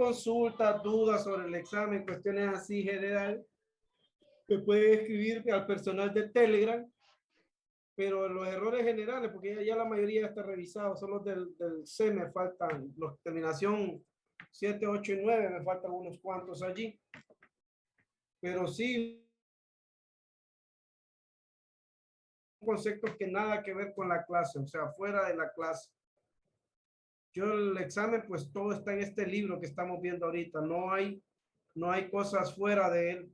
consultas, dudas sobre el examen, cuestiones así general, me puede escribir al personal de Telegram, pero los errores generales, porque ya la mayoría está revisado, son los del C, me faltan, los terminación 7, 8 y 9, me faltan unos cuantos allí, pero sí, conceptos que nada que ver con la clase, o sea, fuera de la clase. Yo el examen, pues todo está en este libro que estamos viendo ahorita, no hay cosas fuera de él.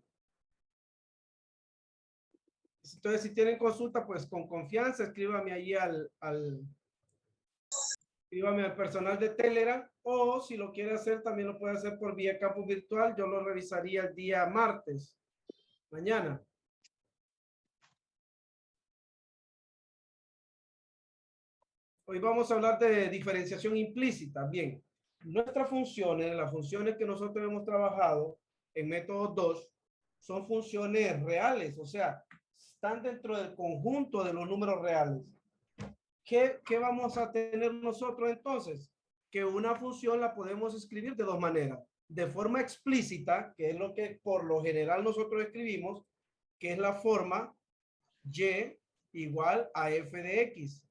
Entonces, si tienen consulta, pues con confianza, escríbame allí escríbame al personal de Telegram, o si lo quiere hacer, también lo puede hacer por vía campus virtual. Yo lo revisaría el día martes, mañana. Hoy vamos a hablar de diferenciación implícita. Bien, nuestras funciones, las funciones que nosotros hemos trabajado en método 2, son funciones reales, o sea, están dentro del conjunto de los números reales. ¿Qué vamos a tener nosotros entonces? Que una función la podemos escribir de dos maneras. De forma explícita, que es lo que por lo general nosotros escribimos, que es la forma y igual a f de x.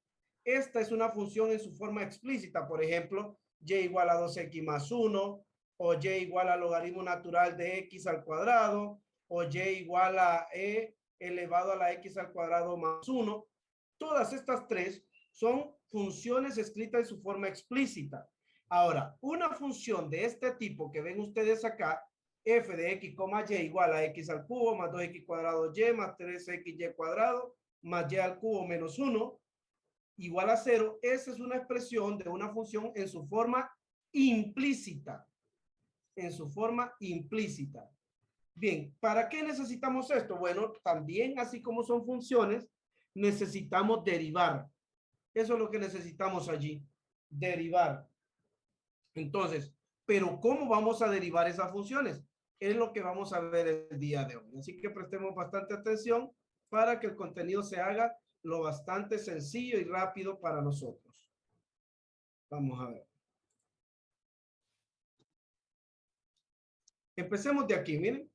Esta es una función en su forma explícita, por ejemplo, y igual a 2x más 1, o y igual a logaritmo natural de x al cuadrado, o y igual a e elevado a la x al cuadrado más 1. Todas estas tres son funciones escritas en su forma explícita. Ahora, una función de este tipo que ven ustedes acá, f de x, y igual a x al cubo más 2x cuadrado y más 3xy cuadrado más y al cubo menos 1 igual a 0. Esa es una expresión de una función en su forma implícita. En su forma implícita. Bien, ¿para qué necesitamos esto? Bueno, también así como son funciones, necesitamos derivar. Eso es lo que necesitamos allí, derivar. Entonces, pero ¿cómo vamos a derivar esas funciones? Es lo que vamos a ver el día de hoy. Así que prestemos bastante atención para que el contenido se haga lo bastante sencillo y rápido para nosotros. Vamos a ver. Empecemos de aquí, miren.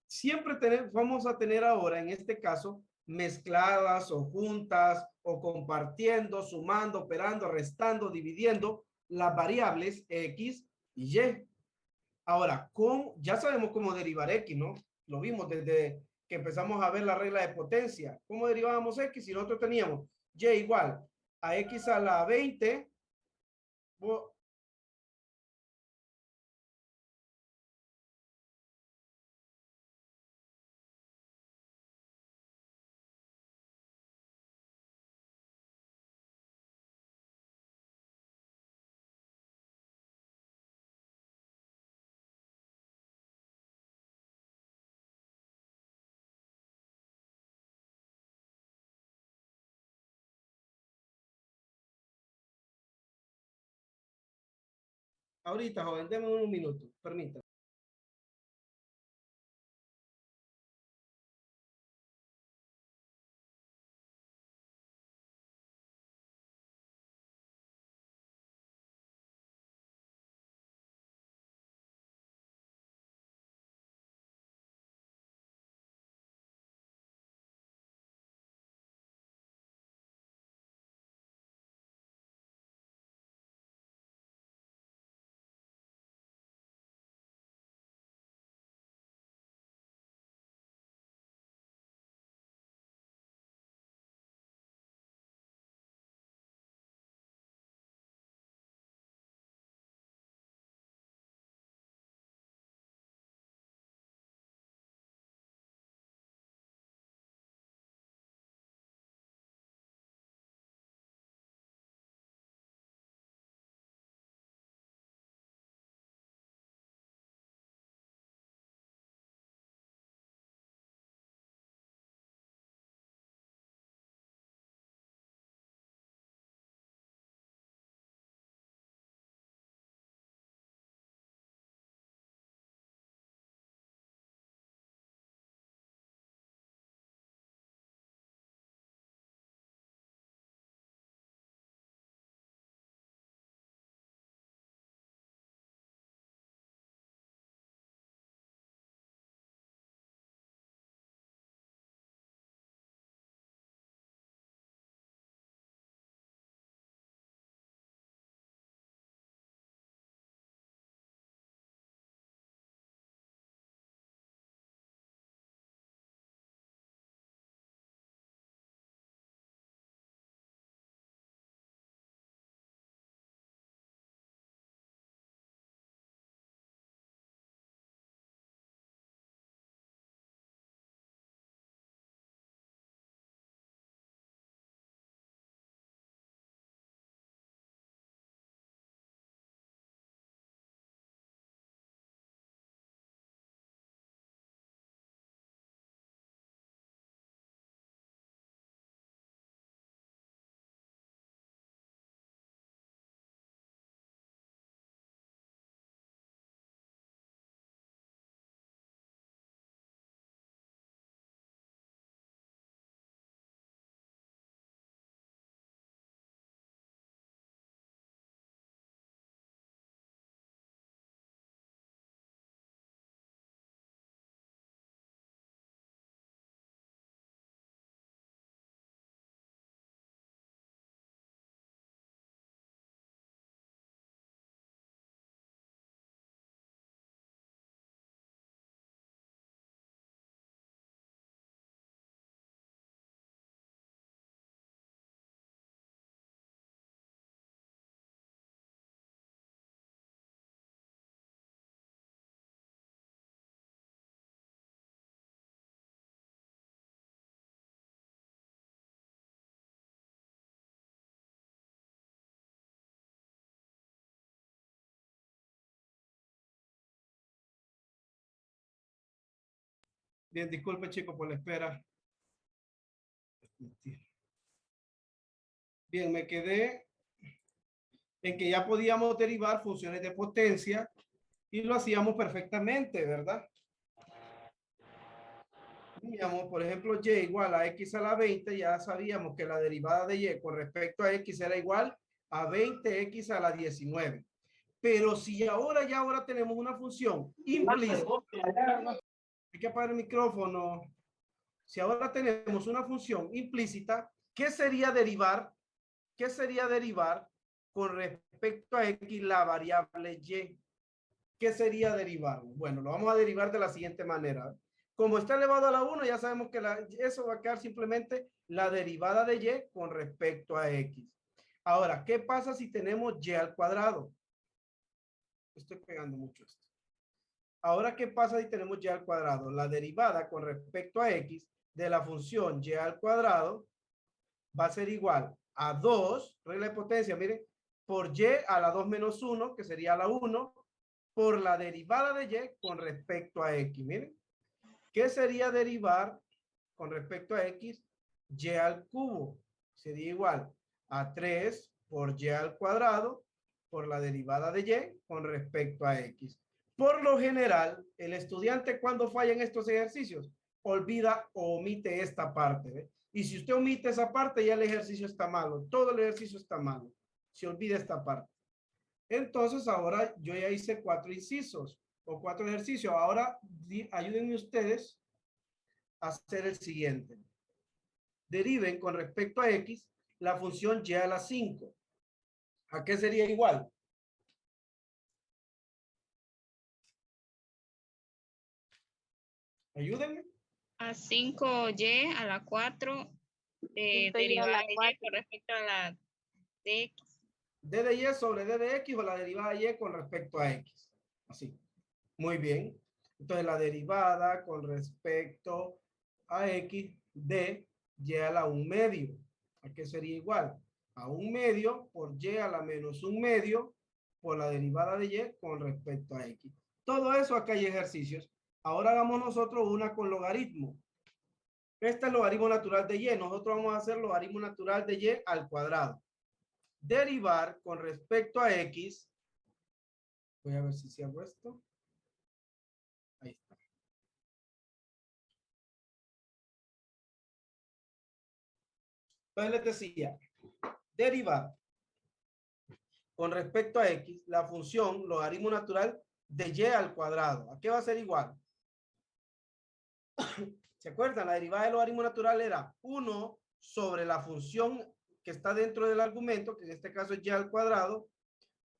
Siempre vamos a tener ahora, en este caso, mezcladas o juntas o compartiendo, sumando, operando, restando, dividiendo las variables x y y. Ahora, ya sabemos cómo derivar x, ¿no? Lo vimos desde que empezamos a ver la regla de potencia. ¿Cómo derivábamos x? Si nosotros teníamos y igual a x a la 20, ahorita, joven, denme un minuto, permítame. Bien, disculpe chicos por la espera. Bien, me quedé en que ya podíamos derivar funciones de potencia y lo hacíamos perfectamente, ¿verdad? Teníamos, por ejemplo, y igual a x a la 20, ya sabíamos que la derivada de y con respecto a x era igual a 20x a la 19. Pero si ahora tenemos una función implícita, hay que apagar el micrófono. Si ahora tenemos una función implícita, ¿qué sería derivar? ¿Qué sería derivar con respecto a x la variable y? ¿Qué sería derivar? Bueno, lo vamos a derivar de la siguiente manera. Como está elevado a la 1, ya sabemos que eso va a quedar simplemente la derivada de y con respecto a x. Ahora, ¿qué pasa si tenemos y al cuadrado? Estoy pegando mucho esto. Ahora, ¿qué pasa si tenemos y al cuadrado? La derivada con respecto a x de la función y al cuadrado va a ser igual a 2, regla de potencia, miren, por y a la 2 menos 1, que sería la 1, por la derivada de y con respecto a x. Miren, ¿qué sería derivar con respecto a x? Y al cubo. Sería igual a 3 por y al cuadrado por la derivada de y con respecto a x. Por lo general, el estudiante cuando falla en estos ejercicios, olvida o omite esta parte. ¿Ve? Y si usted omite esa parte, ya el ejercicio está malo. Todo el ejercicio está malo. Se olvida esta parte. Entonces, ahora yo ya hice 4 incisos o 4 ejercicios. Ahora ayúdenme ustedes a hacer el siguiente. Deriven con respecto a x la función y a la 5. ¿A qué sería igual? Ayúdenme. A 5y a la 4 derivada de y con respecto a la de x. D de y sobre d de x o la derivada de y con respecto a x. Así. Muy bien. Entonces la derivada con respecto a x de y a la 1 medio. ¿A qué sería igual? A 1 medio por y a la menos 1 medio por la derivada de y con respecto a x. Todo eso acá hay ejercicios. Ahora hagamos nosotros una con logaritmo. Este es el logaritmo natural de y. Nosotros vamos a hacer logaritmo natural de y al cuadrado. Derivar con respecto a x. Voy a ver si hago esto. Ahí está. Entonces les decía, derivar con respecto a x la función logaritmo natural de y al cuadrado. ¿A qué va a ser igual? ¿Se acuerdan? La derivada del logaritmo natural era 1 sobre la función que está dentro del argumento, que en este caso es y al cuadrado,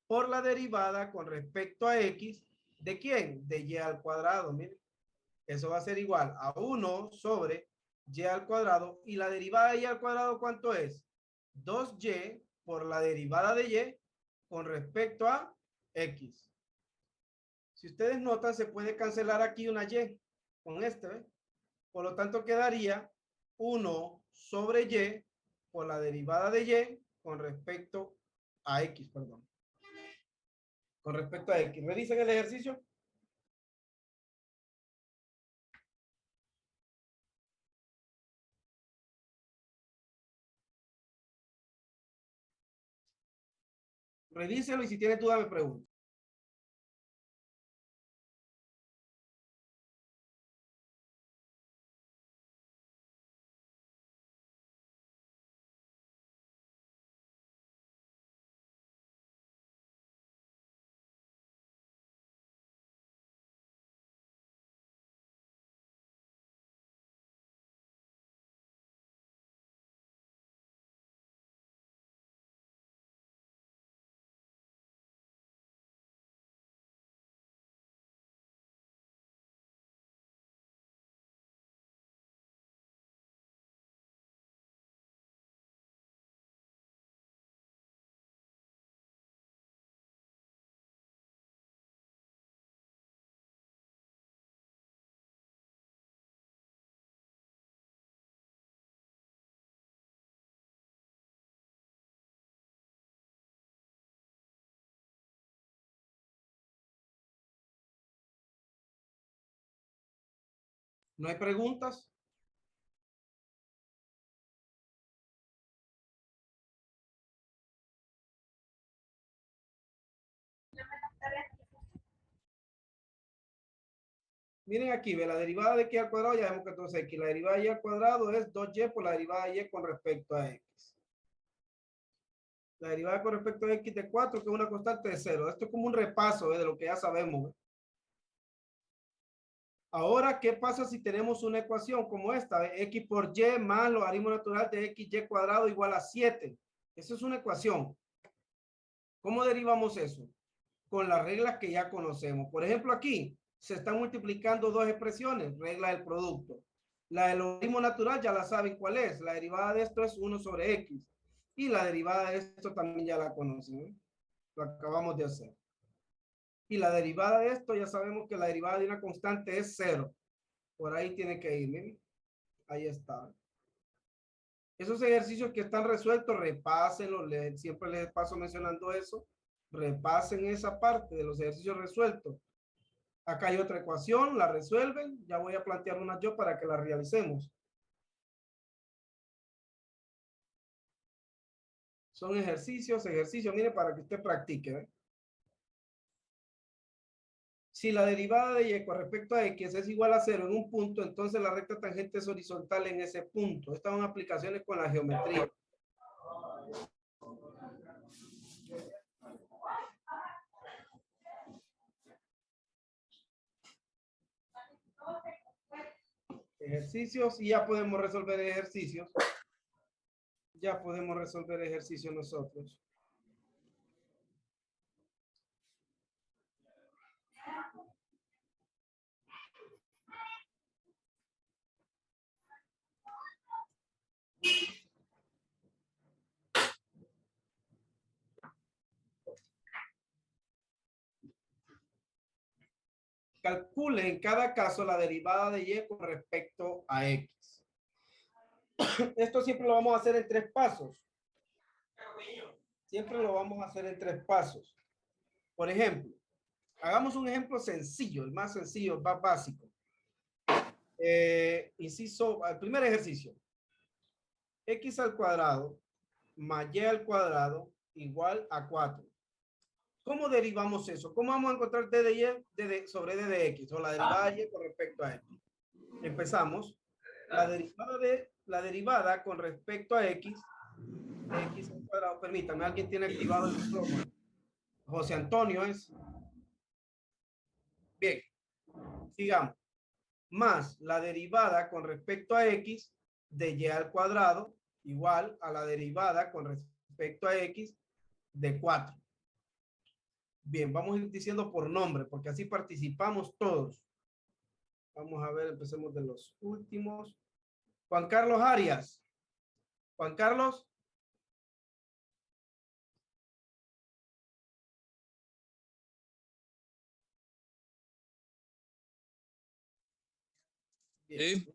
por la derivada con respecto a x, ¿de quién? De y al cuadrado. Miren, eso va a ser igual a 1 sobre y al cuadrado. ¿Y la derivada de y al cuadrado cuánto es? 2y por la derivada de y con respecto a x. Si ustedes notan, se puede cancelar aquí una y con este, ¿eh? Por lo tanto, quedaría 1 sobre y por la derivada de y con respecto a x, perdón. Con respecto a x. ¿Revisen el ejercicio? Revísenlo y si tienen duda me preguntan. ¿No hay preguntas? Miren aquí, ve la derivada de x al cuadrado, ya vemos que entonces aquí la derivada de y al cuadrado es 2y por la derivada de y con respecto a x. La derivada con respecto a x de 4, que es una constante de 0. Esto es como un repaso de lo que ya sabemos. Ahora, ¿qué pasa si tenemos una ecuación como esta? X por y más logaritmo natural de xy cuadrado igual a 7. Esa es una ecuación. ¿Cómo derivamos eso? Con las reglas que ya conocemos. Por ejemplo, aquí se están multiplicando dos expresiones, regla del producto. La del logaritmo natural ya la saben cuál es. La derivada de esto es 1 sobre x. Y la derivada de esto también ya la conocen, ¿eh? Lo acabamos de hacer. Y la derivada de esto ya sabemos que la derivada de una constante es 0. Por ahí tiene que ir, miren. Ahí está. Esos ejercicios que están resueltos, repásenlos. Siempre les paso mencionando eso. Repasen esa parte de los ejercicios resueltos. Acá hay otra ecuación, la resuelven. Ya voy a plantear una yo para que la realicemos. Son ejercicios, miren, para que usted practique, ¿eh? Si la derivada de y con respecto a x es igual a 0 en un punto, entonces la recta tangente es horizontal en ese punto. Estas son aplicaciones con la geometría. Ejercicios y ya podemos resolver ejercicios. Ya podemos resolver ejercicios nosotros. Calcule en cada caso la derivada de y con respecto a x. Esto siempre lo vamos a hacer en 3 pasos. Siempre lo vamos a hacer en 3 pasos. Por ejemplo, hagamos un ejemplo sencillo, el más sencillo, el más básico. Inciso, el primer ejercicio. X al cuadrado más y al cuadrado igual a 4. ¿Cómo derivamos eso? ¿Cómo vamos a encontrar d de y sobre d de x? O la derivada de y con respecto a x. Empezamos. La derivada con respecto a x al cuadrado. Permítame, alguien tiene activado el micrófono. José Antonio es. Bien, sigamos. Más la derivada con respecto a x de y al cuadrado igual a la derivada con respecto a x de 4. Bien, vamos a ir diciendo por nombre, porque así participamos todos. Vamos a ver, empecemos de los últimos. Juan Carlos Arias. Juan Carlos. Bien. Sí.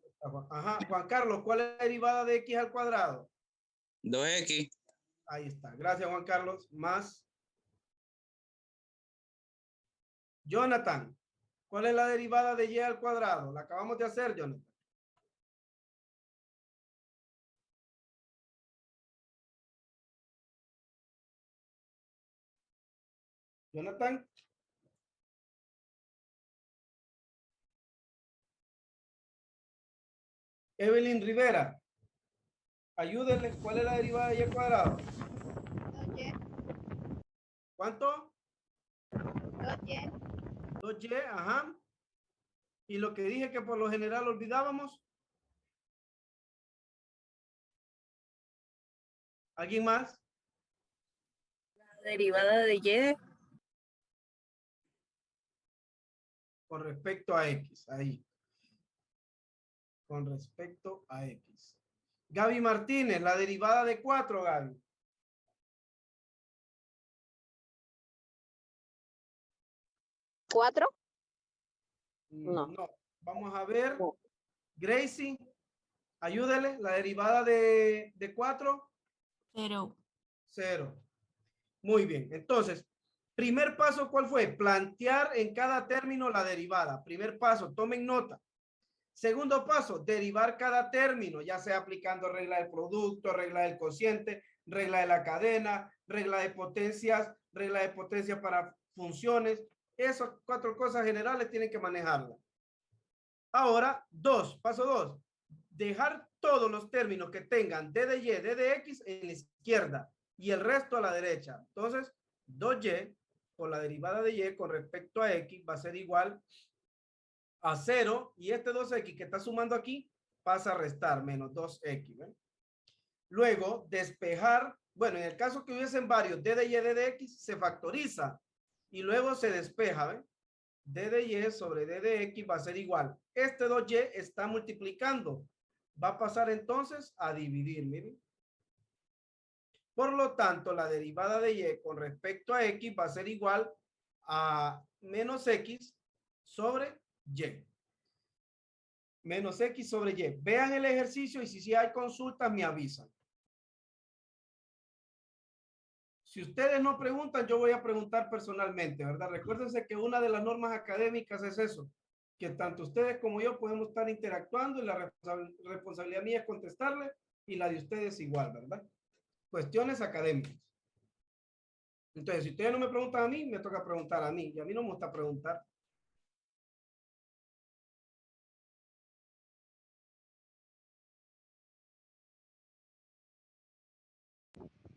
Ajá. Juan Carlos, ¿cuál es la derivada de x al cuadrado? 2x. Ahí está. Gracias, Juan Carlos. Más. Jonathan, ¿cuál es la derivada de y al cuadrado? La acabamos de hacer, Jonathan. Jonathan. Evelyn Rivera, ayúdenle. ¿Cuál es la derivada de y al cuadrado? 2y. ¿Cuánto? 2y. 2y, ajá. Y lo que dije que por lo general olvidábamos. ¿Alguien más? La derivada de y Con respecto a x, ahí. Con respecto a x. Gaby Martínez, la derivada de 4, Gaby. ¿4? No. No. Vamos a ver. No. Gracie, ayúdele. La derivada de 4. 0. 0. Muy bien. Entonces, primer paso, ¿cuál fue? Plantear en cada término la derivada. Primer paso, tomen nota. Segundo paso, derivar cada término, ya sea aplicando regla del producto, regla del cociente, regla de la cadena, regla de potencia para funciones. Esas 4 cosas generales tienen que manejarlas. Ahora, paso 2, dejar todos los términos que tengan d de y, d de x en la izquierda y el resto a la derecha. Entonces, 2y por la derivada de y con respecto a x va a ser igual a 0 y este 2x que está sumando aquí pasa a restar menos 2x. ¿ven? Luego, despejar, bueno, en el caso que hubiesen varios d de y, d de x, se factoriza y luego se despeja. ¿ven? D de y sobre d de x va a ser igual. Este 2y está multiplicando. Va a pasar entonces a dividir, miren. Por lo tanto, la derivada de y con respecto a x va a ser igual a menos x sobre y. Menos x sobre y. Vean el ejercicio y si hay consultas me avisan. Si ustedes no preguntan, yo voy a preguntar personalmente, ¿verdad? Recuérdense que una de las normas académicas es eso, que tanto ustedes como yo podemos estar interactuando y la responsabilidad mía es contestarle y la de ustedes igual, ¿verdad? Cuestiones académicas. Entonces, si ustedes no me preguntan a mí, me toca preguntar a mí y a mí no me gusta preguntar.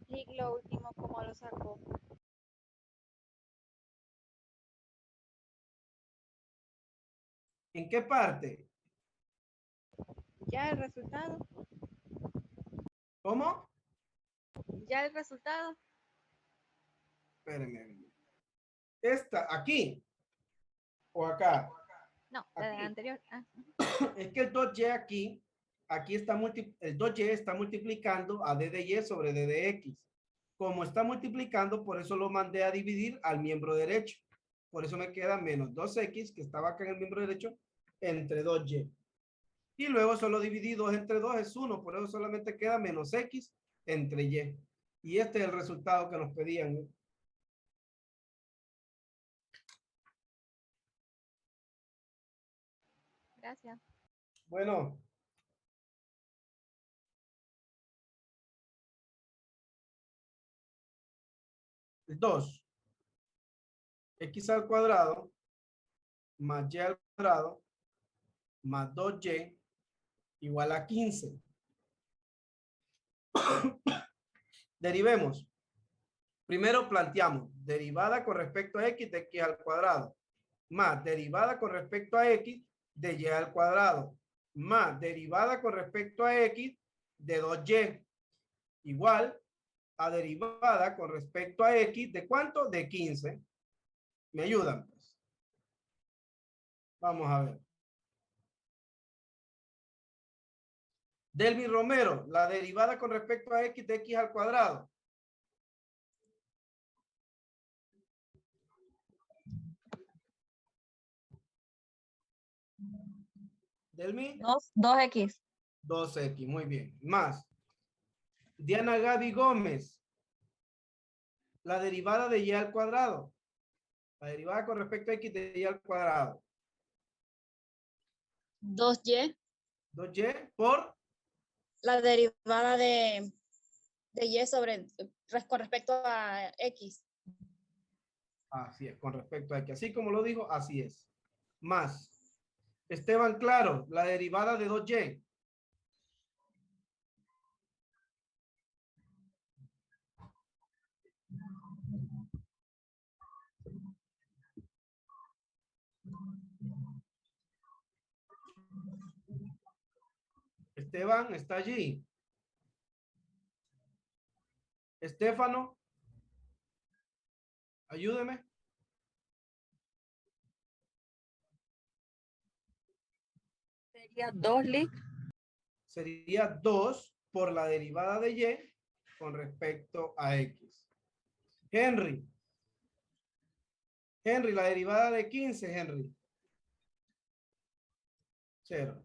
Y lo último, ¿cómo lo sacó? ¿En qué parte? Ya el resultado. ¿Cómo? Ya el resultado. Espérenme. Esta, aquí. O acá. No, Aquí. la anterior. Ah. Es que el 2y aquí está el 2y está multiplicando a d de y sobre d de x. Como está multiplicando, por eso lo mandé a dividir al miembro derecho. Por eso me queda menos 2x, que estaba acá en el miembro derecho, entre 2y. Y luego solo dividí 2 entre 2 es 1, por eso solamente queda menos x entre y. Y este es el resultado que nos pedían. Gracias. Bueno. El 2. X al cuadrado más y al cuadrado más 2y igual a 15. Derivemos. Primero planteamos derivada con respecto a x de x al cuadrado más derivada con respecto a x de y al cuadrado más derivada con respecto a x de 2y igual a derivada con respecto a x de ¿cuánto? De 15. ¿Me ayudan? Pues? Vamos a ver. Delmi Romero, la derivada con respecto a x de x al cuadrado. Delmi. 2x. 2x, muy bien. Más. Diana Gaby Gómez, la derivada de y al cuadrado. La derivada con respecto a x de y al cuadrado. 2y. 2y por La derivada de y sobre con respecto a x. Así es, con respecto a x. Así como lo dijo, así es. Más. Esteban Claro, la derivada de 2y. Esteban está allí. Estefano, ayúdeme. Sería 2 Lick. Sería 2 por la derivada de y con respecto a x. Henry. Henry, la derivada de 15, Henry. 0.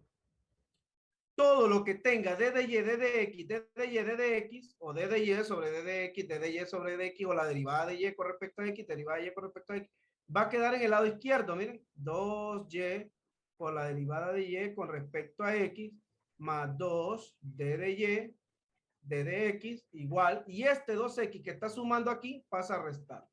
Todo lo que tenga d de y, d de x, d de y, d de x, o d de y sobre d de x, d de y sobre d de x, o la derivada de y con respecto a x, derivada de y con respecto a x, va a quedar en el lado izquierdo, miren, 2y por la derivada de y con respecto a x más 2d de y de x igual, y este 2x que está sumando aquí pasa a restar.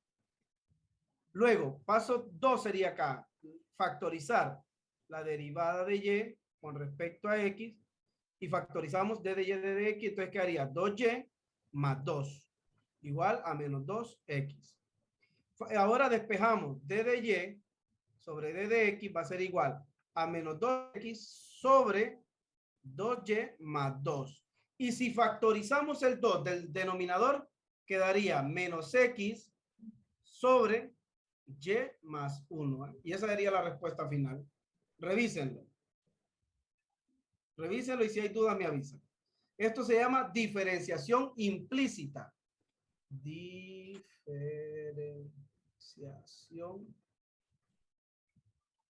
Luego, paso 2 sería acá, factorizar la derivada de y con respecto a x, y factorizamos d de y de x, entonces quedaría 2y más 2, igual a menos 2x. Ahora despejamos d de y sobre d de x va a ser igual a menos 2x sobre 2y más 2. Y si factorizamos el 2 del denominador, quedaría menos x sobre y más 1. Y esa sería la respuesta final. Revísenlo. Revísenlo y si hay dudas me avisan. Esto se llama diferenciación implícita. Diferenciación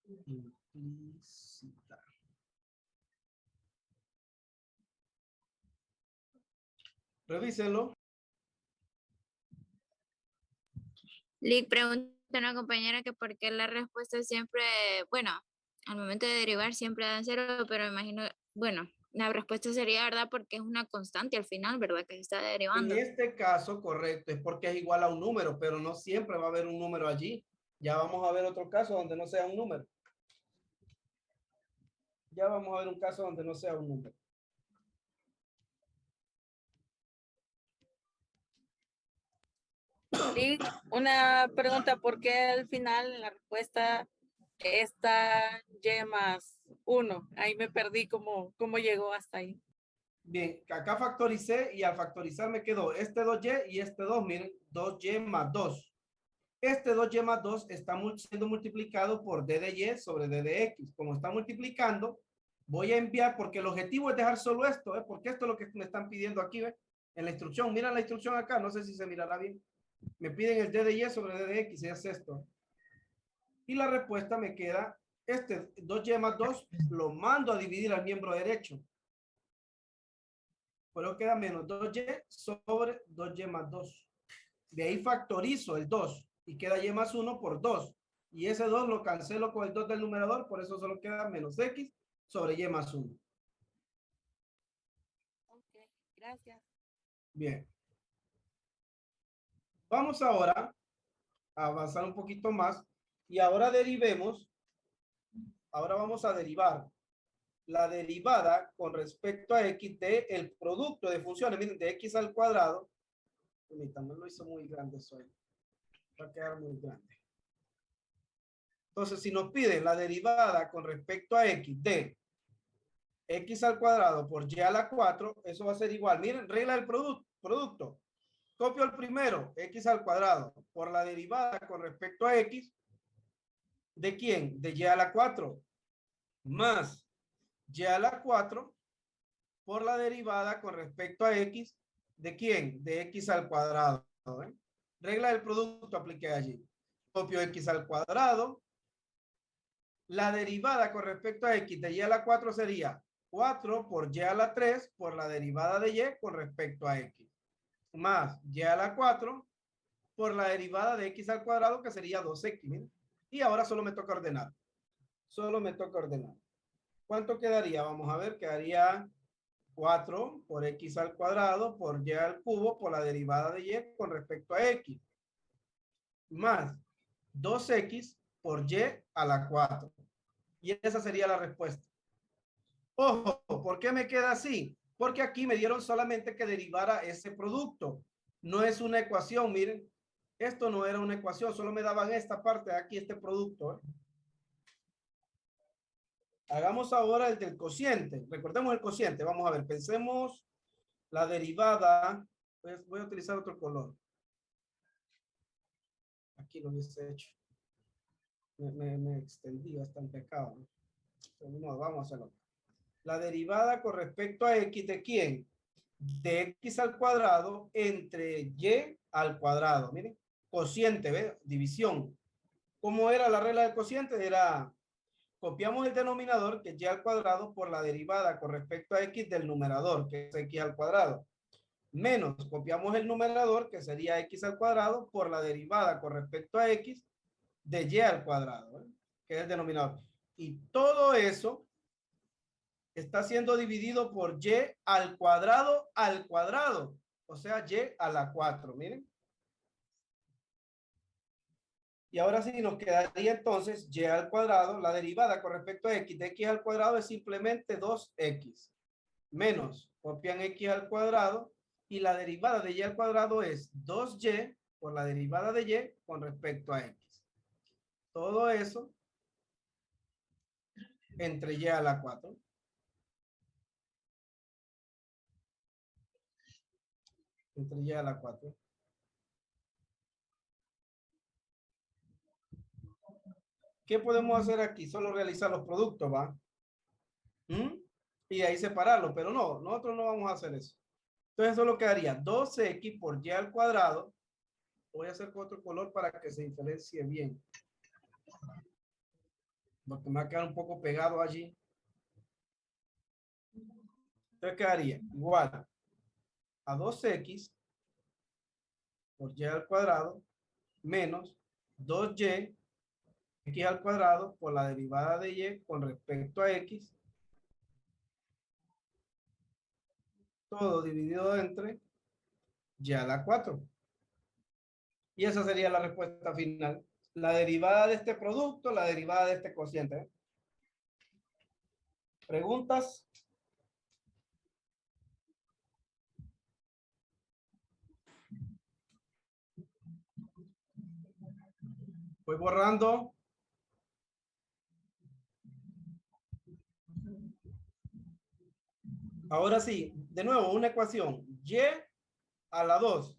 implícita. Revísenlo. Lick pregunta a una compañera que por qué la respuesta siempre, bueno, al momento de derivar siempre dan 0, pero imagino, bueno, la respuesta sería, ¿verdad? Porque es una constante al final, ¿verdad? Que se está derivando. En este caso, correcto, es porque es igual a un número, pero no siempre va a haber un número allí. Ya vamos a ver otro caso donde no sea un número. Ya vamos a ver un caso donde no sea un número. Lick, una pregunta, ¿por qué al final en la respuesta está y más 1? Ahí me perdí cómo llegó hasta ahí. Bien, acá factoricé y al factorizar me quedó este 2y y este 2, miren, 2y más 2. Este 2y más 2 está siendo multiplicado por d de y sobre d de x. Como está multiplicando, voy a enviar, porque el objetivo es dejar solo esto, porque esto es lo que me están pidiendo aquí, en la instrucción. Mira la instrucción acá, no sé si se mirará bien. Me piden el d de y sobre d de x, y es esto. Y la respuesta me queda, este 2y más 2 lo mando a dividir al miembro derecho. Pero queda menos 2y sobre 2y más 2. De ahí factorizo el 2 y queda y más 1 por 2. Y ese 2 lo cancelo con el 2 del numerador, por eso solo queda menos x sobre y más 1. Ok, gracias. Bien. Vamos ahora a avanzar un poquito más y ahora derivemos. Ahora vamos a derivar la derivada con respecto a x de el producto de funciones, miren, de x al cuadrado. También lo hizo muy grande eso ahí. Va a quedar muy grande. Entonces, si nos piden la derivada con respecto a x de x al cuadrado por y a la 4, eso va a ser igual. Miren, regla del producto. Copio el primero, x al cuadrado, por la derivada con respecto a x. ¿De quién? De y a la 4. Más y a la 4 por la derivada con respecto a x. ¿De quién? De x al cuadrado. Regla del producto apliqué allí. Copio x al cuadrado. La derivada con respecto a x de y a la 4 sería 4 por y a la 3 por la derivada de y con respecto a x. Más y a la 4 por la derivada de x al cuadrado, que sería 2x. ¿Miren? Y ahora solo me toca ordenar. Solo me toca ordenar. ¿Cuánto quedaría? Vamos a ver, quedaría 4 por x al cuadrado por y al cubo por la derivada de y con respecto a x. Más 2x por y a la 4. Y esa sería la respuesta. Ojo, ¿por qué me queda así? Porque aquí me dieron solamente que derivara ese producto. No es una ecuación, miren. Esto no era una ecuación, solo me daban esta parte de aquí, este producto. Hagamos ahora el del cociente. Recordemos el cociente. Vamos a ver, pensemos la derivada. Pues voy a utilizar otro color. Aquí lo hubiese hecho. Me extendí bastante acá. ¿No? Vamos a hacerlo. La derivada con respecto a x de quién? De x al cuadrado entre y al cuadrado. Miren, cociente, ¿ve? División. ¿Cómo era la regla del cociente? Era, copiamos el denominador, que es y al cuadrado, por la derivada con respecto a x del numerador, que es x al cuadrado. Menos, copiamos el numerador, que sería x al cuadrado, por la derivada con respecto a x de y al cuadrado, ¿eh? Que es el denominador. Y todo eso está siendo dividido por y al cuadrado, o sea, y a la 4, miren. Y ahora sí nos quedaría entonces y al cuadrado, la derivada con respecto a x de x al cuadrado es simplemente 2x, menos, copian x al cuadrado, y la derivada de y al cuadrado es 2y por la derivada de y con respecto a x. Todo eso entre y a la 4. Entre y a la 4. ¿Qué podemos hacer aquí? Solo realizar los productos, ¿va? Y ahí separarlo, pero no, nosotros no vamos a hacer eso. Entonces solo quedaría 2x por y al cuadrado. Voy a hacer con otro color para que se diferencie bien. Porque me va a quedar un poco pegado allí. Entonces quedaría igual a 2x por y al cuadrado menos 2y x al cuadrado por la derivada de y con respecto a x, todo dividido entre y a la 4. Y esa sería la respuesta final. La derivada de este producto, la derivada de este cociente. ¿Preguntas? Voy borrando. Ahora sí, de nuevo, una ecuación. Y a la 2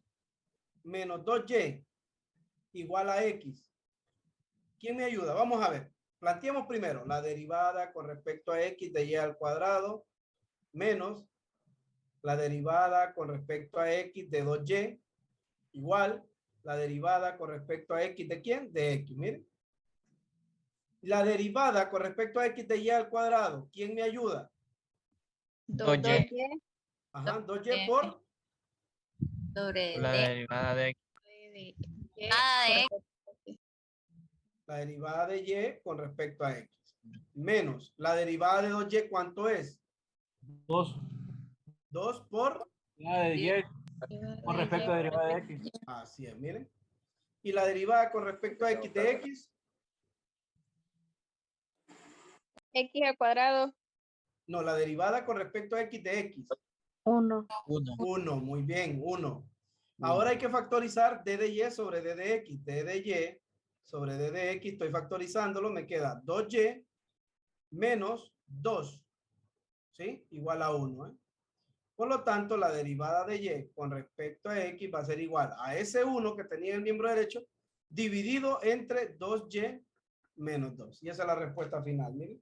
menos 2y igual a x. ¿Quién me ayuda? Vamos a ver. Planteemos primero la derivada con respecto a x de y al cuadrado menos la derivada con respecto a x de 2y igual la derivada con respecto a x de ¿quién? De x. Miren. La derivada con respecto a x de y al cuadrado. ¿Quién me ayuda? 2y Ajá, 2y por sobre La d. derivada de x. la derivada de y con respecto a x. Menos la derivada de 2y, ¿cuánto es? 2. 2 por... La de y con respecto a derivada de x. Así es, miren. Y la derivada con respecto a x de x. X al cuadrado. No, la derivada con respecto a x de x. 1. 1, muy bien, 1. Ahora hay que factorizar d de y sobre d de x. D de y sobre d de x, estoy factorizándolo, me queda 2y menos 2, ¿sí? Igual a 1, ¿eh? Por lo tanto, la derivada de y con respecto a x va a ser igual a ese 1 que tenía el miembro derecho dividido entre 2y menos 2. Y esa es la respuesta final, miren.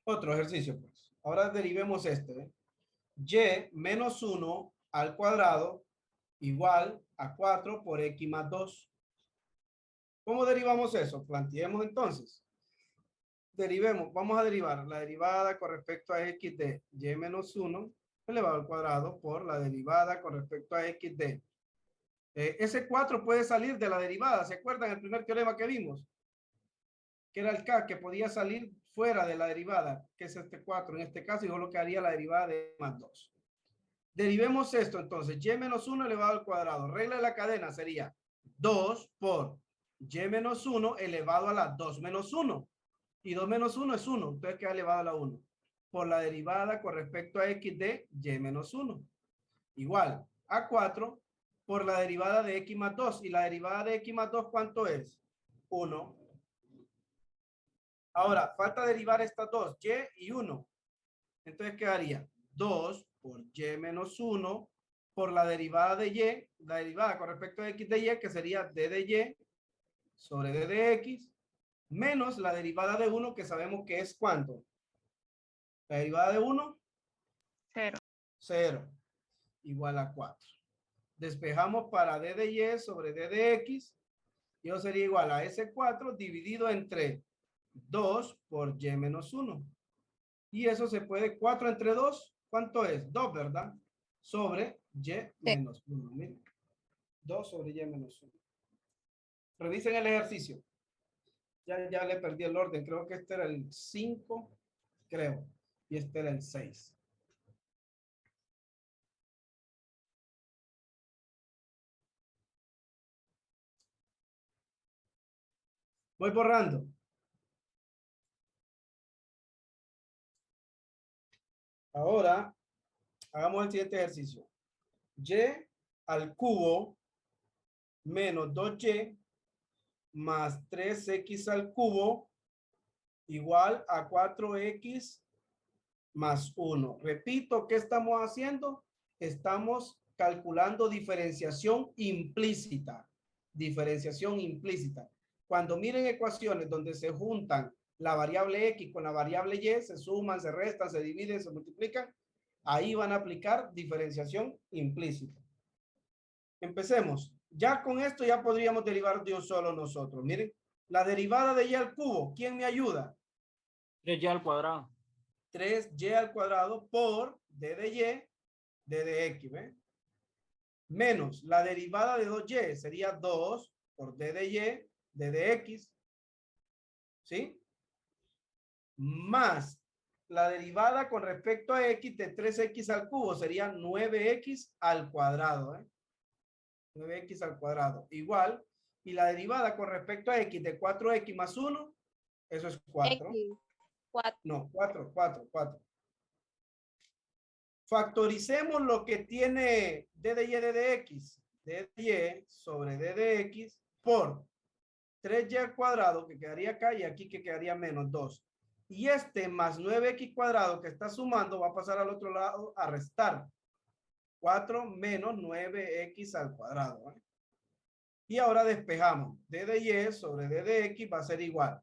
Otro ejercicio, pues. Ahora derivemos este, ¿eh? Y menos 1 al cuadrado igual a 4 por x más 2. ¿Cómo derivamos eso? Planteemos entonces. Derivemos, vamos a derivar la derivada con respecto a x de y menos 1 elevado al cuadrado por la derivada con respecto a x de... ese 4 puede salir de la derivada. ¿Se acuerdan el primer teorema que vimos? Que era el k, que podía salir fuera de la derivada, que es este 4. En este caso, yo lo que haría la derivada de más 2. Derivemos esto, entonces, y menos 1 elevado al cuadrado. Regla de la cadena sería 2 por y menos 1 elevado a la 2 menos 1. Y 2 menos 1 es 1, entonces queda elevado a la 1. Por la derivada con respecto a x de y menos 1. Igual a 4 por la derivada de x más 2. Y la derivada de x más 2, ¿cuánto es? 1. Ahora, falta derivar estas dos, y 1. Entonces quedaría 2 por y menos 1 por la derivada de y, la derivada con respecto a x de y, que sería d de y sobre d de x, menos la derivada de 1, que sabemos que es ¿cuánto? La derivada de 1, 0. 0, igual a 4. Despejamos para d de y sobre d de x, y eso sería igual a ese 4 dividido entre 2 por y menos 1. Y eso se puede, 4 entre 2, ¿Cuánto es? 2, ¿verdad? Sobre y menos 1. Miren. 2 sobre y menos 1. Revisen el ejercicio. Ya le perdí el orden. Creo que este era el 5, creo. Y este era el 6. Voy borrando. Ahora, hagamos el siguiente ejercicio. Y al cubo menos 2y más 3x al cubo igual a 4x más 1. Repito, ¿qué estamos haciendo? Estamos calculando diferenciación implícita. Diferenciación implícita. Cuando miren ecuaciones donde se juntan la variable x con la variable y, se suman, se restan, se dividen, se multiplican, ahí van a aplicar diferenciación implícita. Empecemos. Ya con esto ya podríamos derivar de un solo nosotros. Miren, la derivada de y al cubo, ¿quién me ayuda? 3y al cuadrado. 3y al cuadrado por d de y, d de x, ¿ve? Menos la derivada de 2y sería 2 por d de y, d de x, ¿sí? Más la derivada con respecto a x de 3x al cubo sería 9x al cuadrado, ¿eh? 9x al cuadrado. Igual, y la derivada con respecto a x de 4x más 1, eso es 4. X, 4. No, 4. Factoricemos lo que tiene d de y de x. D de y sobre d de x por 3y al cuadrado, que quedaría acá, y aquí que quedaría menos 2. Y este más 9x cuadrado que está sumando va a pasar al otro lado a restar. 4 menos 9x al cuadrado, ¿eh? Y ahora despejamos. D de y sobre d de x va a ser igual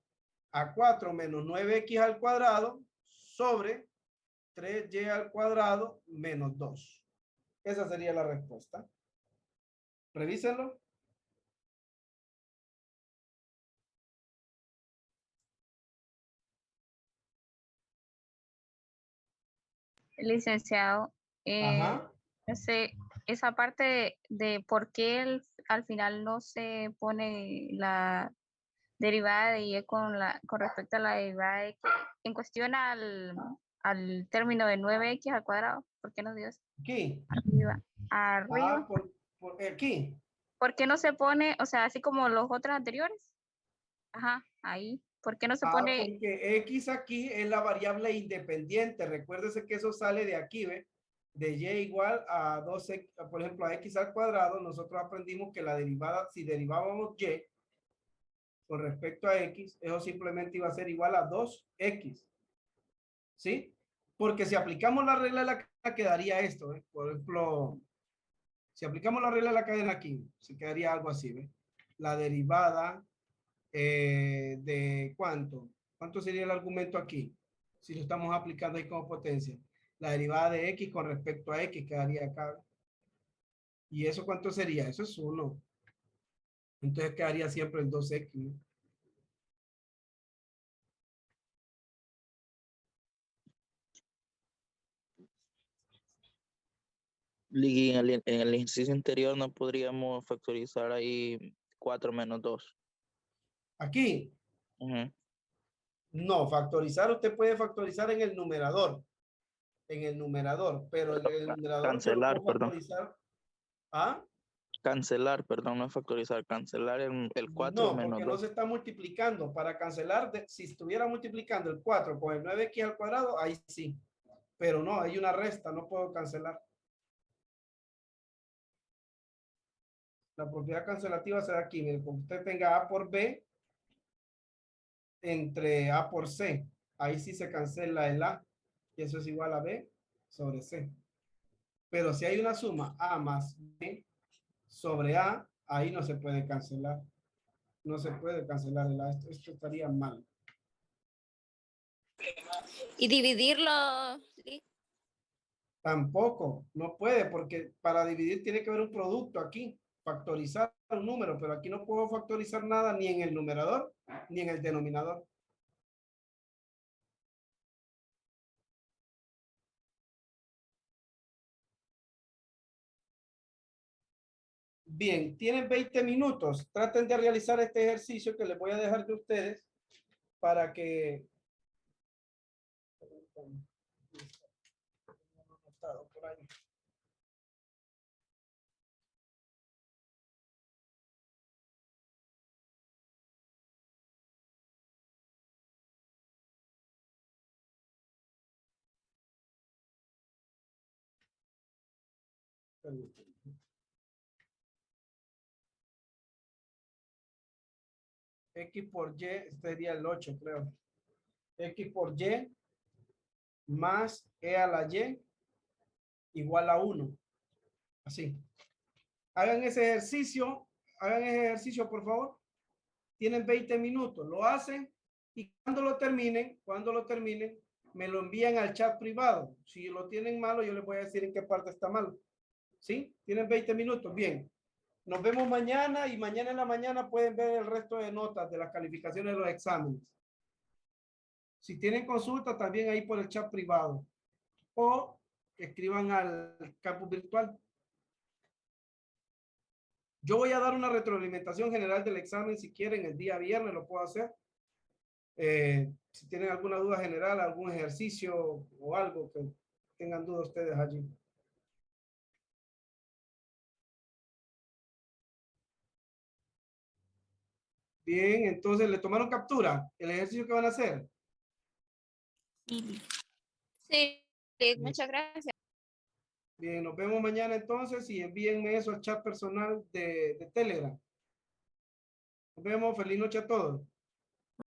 a 4 menos 9x al cuadrado sobre 3y al cuadrado menos 2. Esa sería la respuesta. Revísenlo. Licenciado, Ajá. esa parte de por qué al final no se pone la derivada de y con respecto a la derivada de x en cuestión al término de 9x al cuadrado. ¿Por qué no dio eso? Aquí. Arriba. Arriba. Por aquí. ¿Por qué no se pone, o sea, así como los otros anteriores? Ajá, ahí. ¿Por qué no se pone? Porque x aquí es la variable independiente. Recuérdese que eso sale de aquí, ¿ve? De y igual a 12, por ejemplo, a x al cuadrado. Nosotros aprendimos que la derivada, si derivábamos y con respecto a x, eso simplemente iba a ser igual a 2x. ¿Sí? Porque si aplicamos la regla de la cadena, quedaría esto, ¿eh? Por ejemplo, si aplicamos la regla de la cadena aquí, se quedaría algo así, ¿ve? La derivada de ¿cuánto sería el argumento aquí? Si lo estamos aplicando ahí como potencia. La derivada de x con respecto a x quedaría acá. ¿Y eso cuánto sería? Eso es 1. Entonces quedaría siempre el 2x, ¿no? Y en el ejercicio anterior no podríamos factorizar ahí 4 menos 2. Aquí, Ujú. no, factorizar, usted puede factorizar en el numerador. En el numerador, pero en el numerador yo lo Cancelar, puedo perdón. factorizar. ¿Ah? Cancelar, perdón, no es factorizar, cancelar el 4 No, menos porque no 2. se está multiplicando. Para cancelar, si estuviera multiplicando el 4 con el 9x al cuadrado, ahí sí. Pero no, hay una resta, no puedo cancelar. La propiedad cancelativa será aquí. Mire, cuando usted tenga A por B entre A por C, ahí sí se cancela el A, y eso es igual a B sobre C. Pero si hay una suma A más B sobre A, ahí no se puede cancelar. No se puede cancelar el A. Esto estaría mal. Y dividirlo. Tampoco, no puede, porque para dividir tiene que haber un producto aquí, factorizar un número, pero aquí no puedo factorizar nada ni en el numerador ni en el denominador. Bien, tienen 20 minutos. Traten de realizar este ejercicio que les voy a dejar de ustedes para que... Por ahí. X por Y, este sería el 8, creo. X por Y más E a la Y igual a 1. Así. Hagan ese ejercicio, por favor. Tienen 20 minutos, lo hacen y cuando lo terminen, me lo envían al chat privado. Si lo tienen malo, yo les voy a decir en qué parte está malo. ¿Sí? Tienen 20 minutos. Bien. Nos vemos mañana y mañana en la mañana pueden ver el resto de notas de las calificaciones de los exámenes. Si tienen consulta, también ahí por el chat privado. O escriban al campus virtual. Yo voy a dar una retroalimentación general del examen. Si quieren, el día viernes lo puedo hacer. Si tienen alguna duda general, algún ejercicio o algo que tengan duda ustedes allí. Bien, entonces, ¿le tomaron captura el ejercicio que van a hacer? Sí, muchas gracias. Bien, nos vemos mañana entonces y envíenme eso al chat personal de Telegram. Nos vemos, feliz noche a todos.